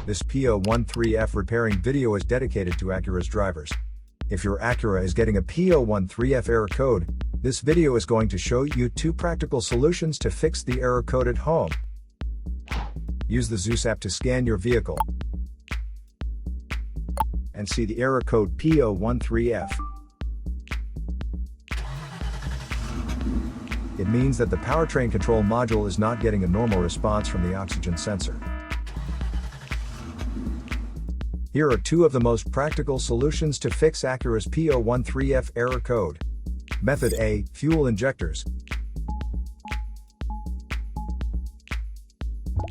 This P013F repairing video is dedicated to Acura's drivers. If your Acura is getting a P013F error code, this video is going to show you 2 practical solutions to fix the error code at home. Use the Zeus app to scan your vehicle and see the error code P013F. It means that the powertrain control module is not getting a normal response from the oxygen sensor. Here are 2 of the most practical solutions to fix Acura's P013F error code. Method A, fuel injectors.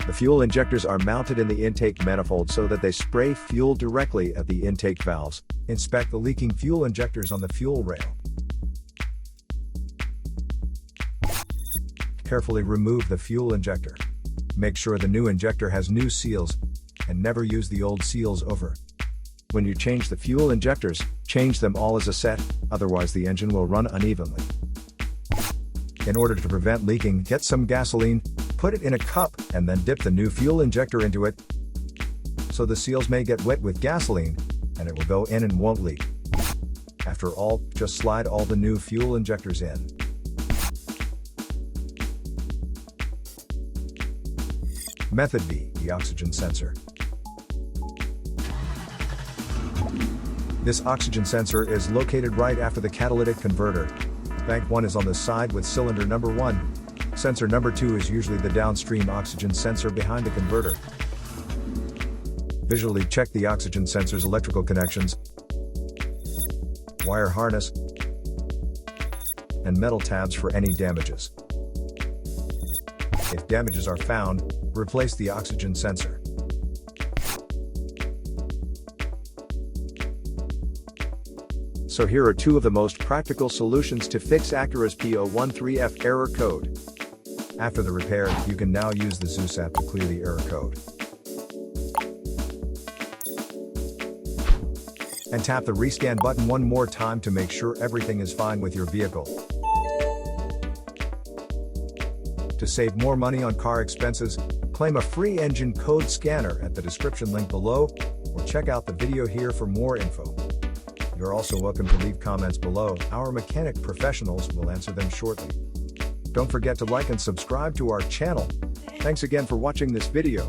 The fuel injectors are mounted in the intake manifold so that they spray fuel directly at the intake valves. Inspect the leaking fuel injectors on the fuel rail. Carefully remove the fuel injector. Make sure the new injector has new seals, and never use the old seals over. When you change the fuel injectors, change them all as a set, otherwise the engine will run unevenly. In order to prevent leaking, get some gasoline, put it in a cup, and then dip the new fuel injector into it, so the seals may get wet with gasoline, and it will go in and won't leak. After all, just slide all the new fuel injectors in. Method B, the oxygen sensor. This oxygen sensor is located right after the catalytic converter. Bank 1 is on the side with cylinder number 1. Sensor number 2 is usually the downstream oxygen sensor behind the converter. Visually check the oxygen sensor's electrical connections, wire harness, and metal tabs for any damages. If damages are found, replace the oxygen sensor. So here are 2 of the most practical solutions to fix Acura's P013F error code. After the repair, you can now use the Zeus app to clear the error code. And tap the rescan button one more time to make sure everything is fine with your vehicle. To save more money on car expenses, claim a free engine code scanner at the description link below, or check out the video here for more info. You're also welcome to leave comments below. Our mechanic professionals will answer them shortly. Don't forget to like and subscribe to our channel. Thanks again for watching this video.